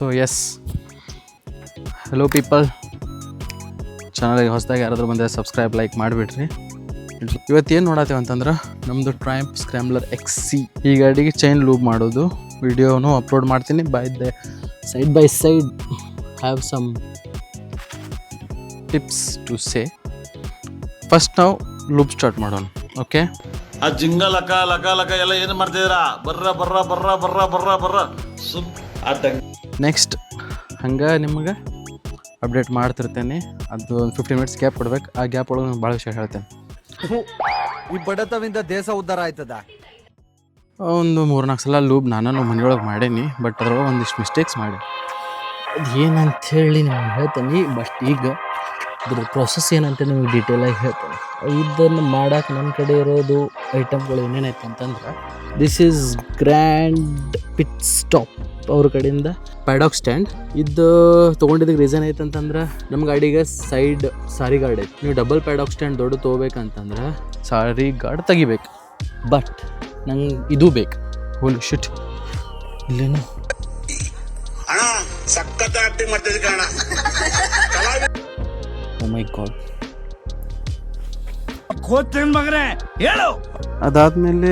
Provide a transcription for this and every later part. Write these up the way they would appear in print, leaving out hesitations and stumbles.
So S, hello people, ಚಾನಲ್ಗೆ ಹೊಸದಾಗಿ ಯಾರಾದರೂ ಬಂದರೆ ಸಬ್ಸ್ಕ್ರೈಬ್ ಲೈಕ್ ಮಾಡಿಬಿಡ್ರಿ. ಇವತ್ತೇನು ನೋಡತ್ತೇವೆ ಅಂತಂದ್ರೆ ನಮ್ಮದು ಟ್ರಯಾಂಪ್ ಸ್ಕ್ರ್ಯಾಂಬ್ಲರ್ XC ಈ ಗಾಡಿಗೆ ಚೈನ್ ಲೂಪ್ ಮಾಡೋದು ವಿಡಿಯೋನು ಅಪ್ಲೋಡ್ ಮಾಡ್ತೀನಿ. Side by side have some tips to say. First ನಾವು ಲೂಪ್ ಸ್ಟಾರ್ಟ್ ಮಾಡೋಣ. ಓಕೆ, ಆ ಜಿಂಗ ಲಕ ಲಕ ಲಕ ಎಲ್ಲ ಏನು ಮಾಡ್ತಿದ್ದೀರಾ? ಬರ್ರ ಬರ್ರ ಬರ್ರ ಬರ್ರ ಬರ್ರ ಬರ್ರ ನೆಕ್ಸ್ಟ್ ಹಂಗೆ ನಿಮಗೆ ಅಪ್ಡೇಟ್ ಮಾಡ್ತಿರ್ತೇನೆ. ಅದು ಒಂದು 15 ಮಿನಿಟ್ಸ್ ಗ್ಯಾಪ್ ಕೊಡ್ಬೇಕು. ಆ ಗ್ಯಾಪ್ ಒಳಗೆ ನಾನು ಭಾಳ ವಿಷಯ ಹೇಳ್ತೇನೆ. ಈ ಬಡತವಿಂದ ದೇಶ ಉದ್ಧಾರ ಆಯ್ತದ. ಒಂದು 3-4 ಸಲ ಲೂಪ್ ನಾನು ಮನೆಯೊಳಗೆ ಮಾಡೀನಿ, ಬಟ್ ಅದ್ರೊಳಗೆ ಒಂದಿಷ್ಟು ಮಿಸ್ಟೇಕ್ಸ್ ಮಾಡಿ ಅದು ಏನಂಥೇಳಿ ನಿಮ್ಗೆ ಹೇಳ್ತೇನೆ. ಬಟ್ ಈಗ ಇದ್ರ ಪ್ರೊಸೆಸ್ ಏನಂತ ನಿಮಗೆ ಡೀಟೇಲಾಗಿ ಹೇಳ್ತೇನೆ. ಇದನ್ನು ಮಾಡೋಕೆ ನನ್ನ ಕಡೆ ಇರೋದು ಐಟಮ್ಗಳು ಏನೇನೈತೆ ಅಂತಂದ್ರೆ, this is grand pit stop ಅವ್ರ ಕಡೆಯಿಂದ ಪ್ಯಾಡಾಕ್ ಸ್ಟ್ಯಾಂಡ್. ಇದು ತೊಗೊಂಡಿದ್ದಕ್ಕೆ ರೀಸನ್ ಐತಂತಂದ್ರೆ ನಮ್ಮ ಗಾಡಿಗೆ ಸೈಡ್ ಸಾರಿ ಗಾರ್ಡ್ ಐತೆ. ನೀವು ಡಬಲ್ ಪ್ಯಾಡಾಕ್ ಸ್ಟ್ಯಾಂಡ್ ದೊಡ್ಡ ತೊಗೋಬೇಕಂತಂದ್ರೆ ಸಾರಿ ಗಾರ್ಡ್ ತೆಗಿಬೇಕು. ಬಟ್ ನಂಗೆ ಇದು ಬೇಕು. ಹೋಲಿ ಶಿಟ್, ಇಲ್ಲೇನು ಓ ಮೈ ಗಾಡ್. ಅದಾದಮೇಲೆ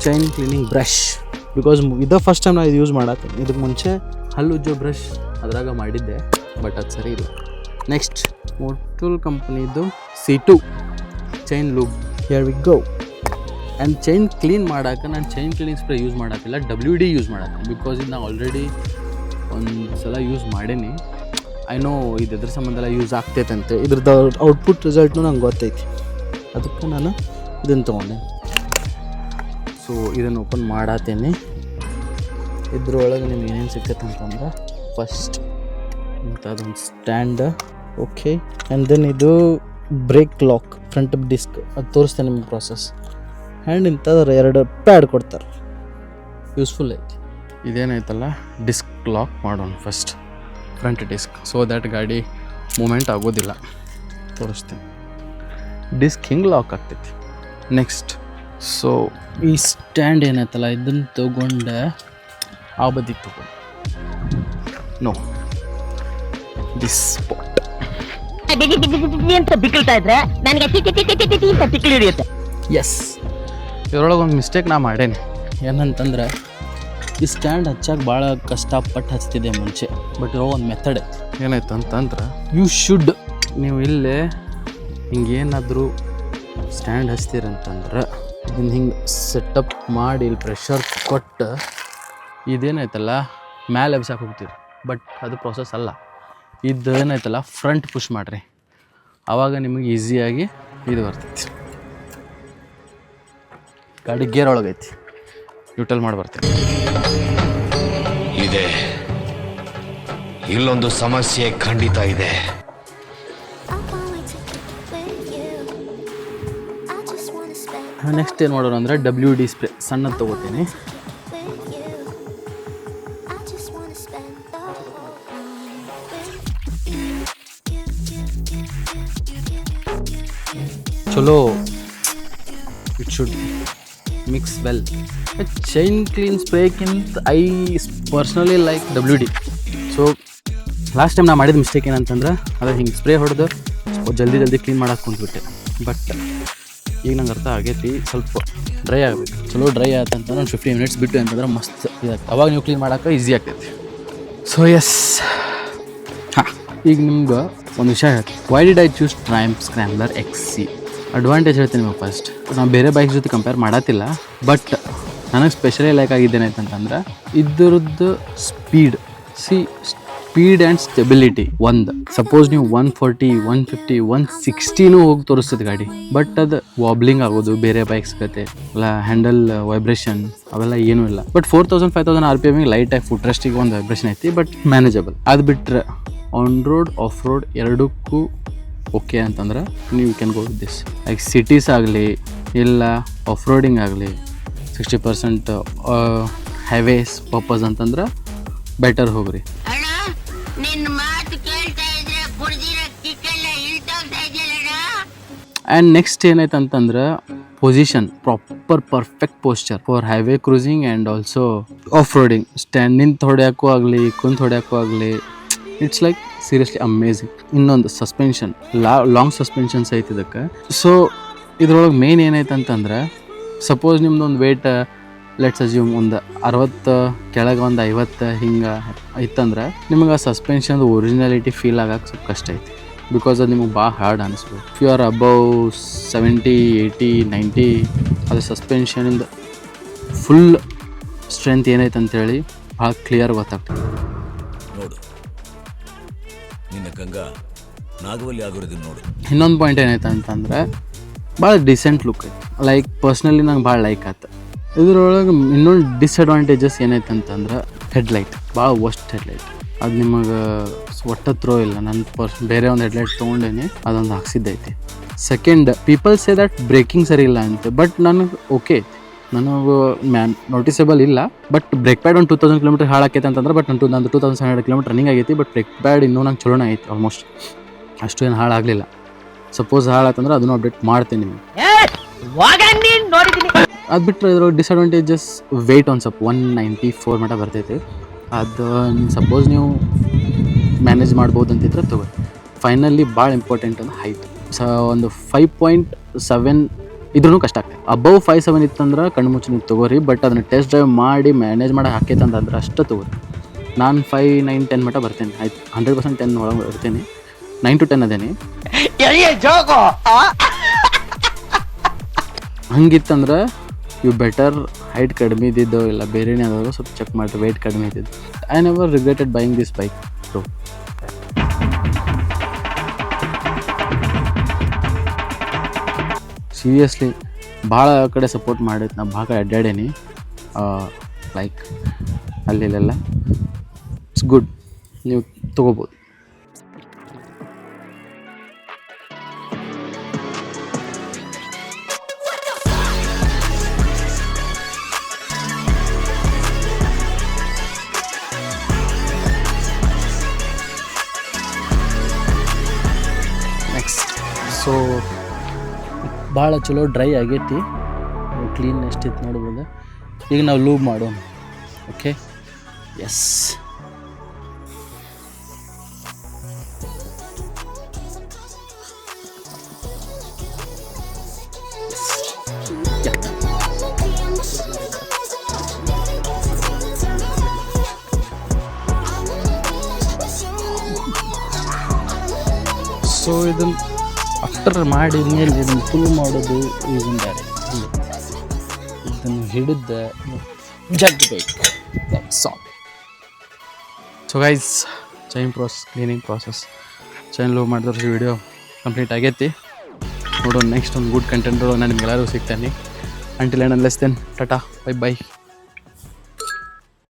ಚೈನ್ ಕ್ಲೀನಿಂಗ್ ಬ್ರಷ್, ಬಿಕಾಸ್ ಇದು ಫಸ್ಟ್ ಟೈಮ್ ನಾನು ಇದು ಯೂಸ್ ಮಾಡತ್ತೀನಿ. ಇದಕ್ಕೆ ಮುಂಚೆ ಹಲ್ಲುಜ್ಜೋ ಬ್ರಷ್ ಅದ್ರಾಗ ಮಾಡಿದ್ದೆ, ಬಟ್ ಅದು ಸರಿ ಇಲ್ಲ. ನೆಕ್ಸ್ಟ್ ಮೋಟುಲ್ ಕಂಪ್ನಿದು C2 chain lube. Here we go. And chain clean ಮಾಡೋಕೆ ನಾನು ಚೈನ್ ಕ್ಲೀನಿಂಗ್ ಸ್ಪ್ರೇ ಯೂಸ್ ಮಾಡೋಕ್ಕಿಲ್ಲ, WD ಯೂಸ್ ಮಾಡೋಕೆ. ಬಿಕಾಸ್ ಇದು ನಾನು ಆಲ್ರೆಡಿ ಒಂದು ಸಲ ಯೂಸ್ ಮಾಡೀನಿ. ಐ ನೋ ಇದು ಎದ್ರ ಸಂಬಂಧ ಯೂಸ್ ಆಗ್ತೈತಂತೆ. ಇದ್ರದ್ದು ಔಟ್ಪುಟ್ ರಿಸಲ್ಟ್ನು ನಂಗೆ ಗೊತ್ತೈತಿ. ಅದಕ್ಕೆ ನಾನು ಇದನ್ನು ತೊಗೊಂಡೆ. ಸೊ ಇದನ್ನು ಓಪನ್ ಮಾಡತ್ತೇನೆ. ಇದ್ರೊಳಗೆ ನಿಮ್ಗೆ ಏನೇನು ಸಿಗ್ತೈತೆ ಅಂತಂದ್ರೆ, ಫಸ್ಟ್ ಇಂಥದ್ದೊಂದು ಸ್ಟ್ಯಾಂಡ್. ಓಕೆ, ಆ್ಯಂಡ್ ದೆನ್ ಇದು ಬ್ರೇಕ್ ಲಾಕ್, ಫ್ರಂಟ್ ಡಿಸ್ಕ್, ಅದು ತೋರಿಸ್ತೇನೆ ನಿಮ್ಗೆ ಪ್ರಾಸೆಸ್. ಆ್ಯಂಡ್ ಇಂಥದ್ದು 2 ಪ್ಯಾಡ್ ಕೊಡ್ತಾರೆ, ಯೂಸ್ಫುಲ್ ಐತಿ. ಇದೇನಾಯ್ತಲ್ಲ, ಡಿಸ್ಕ್ ಲಾಕ್ ಮಾಡೋಣ first, front disc, so that ಗಾಡಿ ಮೂಮೆಂಟ್ ಆಗೋದಿಲ್ಲ. ತೋರಿಸ್ತೇನೆ. ಡಿಸ್ಕ್ ಹಿಂಗೆ ಲಾಕ್ ಆಗ್ತೈತಿ. ನೆಕ್ಸ್ಟ್ ಸೊ ಈ ಸ್ಟ್ಯಾಂಡ್ ಏನೈತಲ್ಲ, ಇದನ್ನು ತೊಗೊಂಡೆ ಆ ಬದಿಗೆ ತೊಗೊಂಡು ನೋ ದಿಸ್ ಸ್ಪಾಟ್ ಅಂತ ಬಿಕ್ಕಳ್ತಾ ಇದ್ರೆ ನನಗೆ ತಿಕ್ಕಿ ಹಿಡಿಯುತ್ತೆ. ಎಸ್, ಇದರೊಳಗೆ ಒಂದು ಮಿಸ್ಟೇಕ್ ನಾ ಮಾಡೇನಿ. ಏನಂತಂದ್ರೆ ಈ ಸ್ಟ್ಯಾಂಡ್ ಹಚ್ಚಾಕ ಭಾಳ ಕಷ್ಟಪಟ್ಟು ಹಚ್ತಿದ್ದೆ ಮುಂಚೆ, ಬಟ್ ಇರೋ ಒಂದು ಮೆಥಡ್ ಏನಾಯ್ತು ಅಂತಂದ್ರೆ, ನೀವು ಇಲ್ಲೇ ಹಿಂಗೇನಾದರೂ ಸ್ಟ್ಯಾಂಡ್ ಹಚ್ತೀರಂತಂದ್ರೆ ಇದನ್ನು ಹಿಂಗೆ ಸೆಟಪ್ ಮಾಡಿ ಇಲ್ಲಿ ಪ್ರೆಷರ್ ಕೊಟ್ಟು ಇದೇನಾಯ್ತಲ್ಲ ಮ್ಯಾಲೆ ಎಬ್ಸಾಕೆ ಹೋಗ್ತೀರಿ. ಬಟ್ ಅದು ಪ್ರೊಸೆಸ್ ಅಲ್ಲ. ಇದು ಏನಾಯ್ತಲ್ಲ ಫ್ರಂಟ್ ಪುಷ್ ಮಾಡಿರಿ, ಆವಾಗ ನಿಮಗೆ ಈಸಿಯಾಗಿ ಇದು ಬರ್ತೈತಿ. ಗಾಡಿ ಗೇರ್ ಒಳಗೈತಿ, ಯೂಟಲ್ ಮಾಡಿ ಬರ್ತೀನಿ. ಇದೆ, ಇಲ್ಲೊಂದು ಸಮಸ್ಯೆ ಖಂಡಿತ ಇದೆ. ನೆಕ್ಸ್ಟ್ ಏನು ಮಾಡೋಣ ಅಂದರೆ, WD ಸ್ಪ್ರೇ ಸಣ್ಣದು ತೊಗೋತೀನಿ. ಚಲೋ, it should mix well. Chain clean ಸ್ಪ್ರೇಕ್ಕಿಂತ I personally like WD. So last time ನಾ ಮಾಡಿದ ಮಿಸ್ಟೇಕ್ ಏನಂತಂದ್ರೆ, ಅದು ಹಿಂಗೆ ಸ್ಪ್ರೇ ಹೊಡೆದು ಜಲ್ದಿ ಕ್ಲೀನ್ ಮಾಡೋಕೆ ಕುಂತ್ಬಿಟ್ಟೆ. ಬಟ್ ಈಗ ನಂಗೆ ಅರ್ಥ ಆಗೈತಿ, ಸ್ವಲ್ಪ ಡ್ರೈ ಆಗಬೇಕು. ಚಲೋ ಡ್ರೈ ಆಯ್ತಂತ ಒಂದು 15 ಮಿನಿಟ್ಸ್ ಬಿಟ್ಟು ಅಂತಂದ್ರೆ ಮಸ್ತ್ ಇದಾಗ್ತದೆ. ಅವಾಗ ನೀವು ಕ್ಲೀನ್ ಮಾಡೋಕೆ ಈಸಿ ಆಗ್ತೈತಿ. ಸೊ ಎಸ್, ಹಾಂ, ಈಗ ನಿಮ್ಗೆ ಒಂದು ವಿಷಯ ಹೇಳ್ತೀನಿ. Why did I choose Triumph Scrambler XC? Advantage ಹೇಳ್ತೀನಿ ನಿಮಗೆ ಫಸ್ಟ್. ನಾವು ಬೇರೆ ಬೈಕ್ ಜೊತೆ ಕಂಪೇರ್ ಮಾಡತ್ತಿಲ್ಲ, ಬಟ್ ನನಗೆ ಸ್ಪೆಷಲಿ ಲೈಕ್ ಆಗಿದ್ದೇನೈತಂತಂದ್ರೆ ಇದ್ರದ್ದು ಸ್ಪೀಡ್. Speed and stability. ಒಂದು ಸಪೋಸ್ ನೀವು 140, 150, 160 ಹೋಗಿ ತೋರಿಸ್ತದೆ ಗಾಡಿ, ಬಟ್ ಅದು ವಾಬ್ಲಿಂಗ್ ಆಗೋದು ಬೇರೆ ಬೈಕ್ಸ್ ಗತೆ ಅಲ್ಲ, ಹ್ಯಾಂಡಲ್ ವೈಬ್ರೇಷನ್ ಅವೆಲ್ಲ ಏನೂ ಇಲ್ಲ. ಬಟ್ 4000-5000 RPM ಲೈಟಾಗಿ ಫುಟ್ ರೆಸ್ಟಿಗೆ ಒಂದು ವೈಬ್ರೇಷನ್ ಐತಿ, ಬಟ್ ಮ್ಯಾನೇಜಬಲ್. ಅದು ಬಿಟ್ಟರೆ ಆನ್ ರೋಡ್ ಆಫ್ ರೋಡ್ ಎರಡಕ್ಕೂ ಓಕೆ ಅಂತಂದ್ರೆ ನೀವು can go with this. Like cities ಆಗಲಿ ಇಲ್ಲ ಆಫ್ ರೋಡಿಂಗ್ ಆಗಲಿ 60% ಹೈವೇಸ್ ಪರ್ಪಸ್ ಅಂತಂದ್ರೆ ಬೆಟರ್ ಹೋಗ್ರಿ. ಆ್ಯಂಡ್ ನೆಕ್ಸ್ಟ್ ಏನಾಯ್ತು ಅಂತಂದ್ರೆ, position proper perfect posture for highway cruising and also off roading. ನಿಂತು ಹೊಡ್ಯೋಕ್ಕೂ ಆಗಲಿ ಕುಂತು ಹೊಡ್ಯೋಕ್ಕೂ ಆಗಲಿ, ಇಟ್ಸ್ ಲೈಕ್ ಸೀರಿಯಸ್ಲಿ ಅಮೇಝಿಂಗ್. ಇನ್ನೊಂದು ಸಸ್ಪೆನ್ಷನ್, ಲಾಂಗ್ ಸಸ್ಪೆನ್ಷನ್ಸ್ ಐತೆ ಇದಕ್ಕೆ. ಸೊ ಇದ್ರೊಳಗೆ ಮೇನ್ ಏನೈತೆ ಅಂತಂದ್ರೆ, ಸಪೋಸ್ ನಿಮ್ದೊಂದು ವೇಟ್ ಲೆಟ್ಸ್ ಅಸ್ಯೂಮ್ ಒಂದು 60 ಕೆಳಗೆ ಒಂದು 50 ಹಿಂಗೆ ಇತ್ತಂದ್ರೆ ನಿಮಗೆ ಆ ಸಸ್ಪೆನ್ಷನ್ ಒರಿಜಿನಾಲಿಟಿ ಫೀಲ್ ಆಗಕ್ಕೆ ಸ್ವಲ್ಪ ಕಷ್ಟ ಐತಿ. ಬಿಕಾಸ್ ಅದು ನಿಮಗೆ ಭಾಳ ಹಾರ್ಡ್ ಅನಿಸ್ಬೋದು. ಇಫ್ ಯು ಆರ್ ಅಬೌವ್ 70, 80, 90 ಅದು ಸಸ್ಪೆನ್ಷನಿಂದ ಫುಲ್ ಸ್ಟ್ರೆಂತ್ ಏನೈತೆ ಅಂತೇಳಿ ಭಾಳ ಕ್ಲಿಯರ್ ಗೊತ್ತಾಗ್ತದೆ. ನೋಡು, ನಿನ್ನ ಗಂಗಾ ನಾಗವಲ್ಲಿ ಆಗಿರೋದನ್ನ ನೋಡು. ಇನ್ನೊಂದು ಪಾಯಿಂಟ್ ಏನೈತೆ ಅಂತಂದರೆ ಭಾಳ ಡಿಸೆಂಟ್ ಲುಕ್ ಐತೆ. ಲೈಕ್ ಪರ್ಸ್ನಲಿ ನಂಗೆ ಭಾಳ ಲೈಕ್ ಆಯ್ತು. ಇದ್ರೊಳಗೆ ಇನ್ನೊಂದು ಡಿಸ್ಅಡ್ವಾಂಟೇಜಸ್ ಏನೈತೆ ಅಂತಂದ್ರೆ ಹೆಡ್ಲೈಟ್, ಭಾಳ ವರ್ಸ್ಟ್ ಹೆಡ್ಲೈಟ್. ಅದು ನಿಮಗೆ ಒಟ್ಟು ಥ್ರೋ ಇಲ್ಲ. ನನ್ನ ಬೇರೆ ಒಂದು ಹೆಡ್ಲೈಟ್ ತೊಗೊಂಡೇನೆ, ಅದೊಂದು ಹಾಕ್ಸಿದ್ದೈತಿ. Second, people say that braking ಸರಿ ಇಲ್ಲ ಅಂತ, ಬಟ್ ನನಗೆ ಓಕೆ, ನನಗೆ ನೋಟಿಸೇಬಲ್ ಇಲ್ಲ. ಬಟ್ ಬ್ರೇಕ್ ಪ್ಯಾಡ್ ಒಂದು 2000 ಕಿಲೋಮೀಟರ್ ಹಾಳಾಕೈತೆ ಅಂತಂದ್ರೆ, ಬಟ್ ನಂದು 2700 ಕಿಲೋಮೀಟರ್ ರನ್ನಿಂಗ್ ಆಗೈತಿ. ಬಟ್ ಬ್ರೇಕ್ ಪ್ಯಾಡ್ ಇನ್ನೂ ನಂಗೆ ಚಲೋನೇ ಐತಿ, ಆಲ್ಮೋಸ್ಟ್ ಅಷ್ಟು ಏನು ಹಾಳಾಗಲಿಲ್ಲ. ಸಪೋಸ್ ಹಾಳಾತಂದ್ರೆ ಅದನ್ನು ಅಪ್ಡೇಟ್ ಮಾಡ್ತೀನಿ ನಿಮಗೆ. ಅದು ಬಿಟ್ಟರೆ ಇದ್ರೊಳಗೆ ಡಿಸ್ಅಡ್ವಾಂಟೇಜಸ್ ವೆಯ್ಟ್ ಒಂದು ಸ್ವಲ್ಪ 194 ಮಟ್ಟ ಬರ್ತೈತೆ. ಅದು ಸಪೋಸ್ ನೀವು ಮ್ಯಾನೇಜ್ ಮಾಡ್ಬೋದು ಅಂತಿದ್ರೆ ತಗೋ. ಫೈನಲಿ ಭಾಳ ಇಂಪಾರ್ಟೆಂಟ್ ಅಂದ್ರೆ ಹೈಟ್. ಒಂದು 5.7 ಇದ್ರೂ ಕಷ್ಟ ಆಗ್ತದೆ. ಅಬೌವ್ 5.7 ಇತ್ತಂದ್ರೆ ಕಣ್ಣು ಮುಚ್ಚಿ ನೀವು ತೊಗೋರಿ. ಬಟ್ ಅದನ್ನು ಟೆಸ್ಟ್ ಡ್ರೈವ್ ಮಾಡಿ ಮ್ಯಾನೇಜ್ ಮಾಡಿ ಹಾಕೈತೆ ಅಂತಂದ್ರೆ ಅಷ್ಟೇ ತೊಗೋರಿ. ನಾನು 5, 9, 10 ಮಟ್ಟ ಬರ್ತೇನೆ. ಆಯ್ತು, 100% 10 ಒಳಗೆ ಇರ್ತೀನಿ. 9 to 10 ಅದೇನಿ. ಹಂಗಿತ್ತಂದ್ರೆ ಯು ಬೆಟರ್ ಹೈಟ್ ಕಡಿಮೆ ಇದ್ದಿದ್ದು ಇಲ್ಲ ಬೇರೆನೇ ಅದಾದ್ರು ಸ್ವಲ್ಪ ಚೆಕ್ ಮಾಡಿರಿ, ವೆಯ್ಟ್ ಕಡಿಮೆ ಇದ್ದಿದ್ದು. I never regretted buying this bike bro. Seriously ಭಾಳ ಕಡೆ ಸಪೋರ್ಟ್ ಮಾಡೈತೆ. ನಾ ಭಾಳ ಕಡೆ ಅಡ್ಡಾಡೇನಿ, ಲೈಕ್ ಅಲ್ಲಿಲ್ಲೆಲ್ಲ. ಇಟ್ಸ್ ಗುಡ್, ನೀವು ತೊಗೋಬೋದು. ಸೊ ಭಾಳ ಚಲೋ ಡ್ರೈ ಆಗೈತಿ, ಕ್ಲೀನ್ ಎಷ್ಟಿತ್ತು ನೋಡ್ಬೋದು. ಈಗ ನಾವು ಲೂಬ್ ಮಾಡೋಣ. Okay, yes. ಸೊ ಇದನ್ನು ಆಫ್ಟರ್ ಮಾಡಿ ಮೇಲೆ ಇದನ್ನು ಫುಲ್ ಮಾಡೋದು ಈಗಿನ ಬೇರೆ. ಇದನ್ನು ಹಿಡಿದ ಜಗ್ಬೇಕು. So guys, cleaning process chain lube ಮಾಡಿದ್ರೆ ವಿಡಿಯೋ ಕಂಪ್ಲೀಟ್ ಆಗೈತಿ. ನೋಡೋಣ ನೆಕ್ಸ್ಟ್ ಒಂದು ಗುಡ್ ಕಂಟೆಂಟ್ ನಾನು ನಿಮ್ಗೆಲ್ಲರೂ ಸಿಗ್ತೇನೆ. Until and unless then tata, bye by.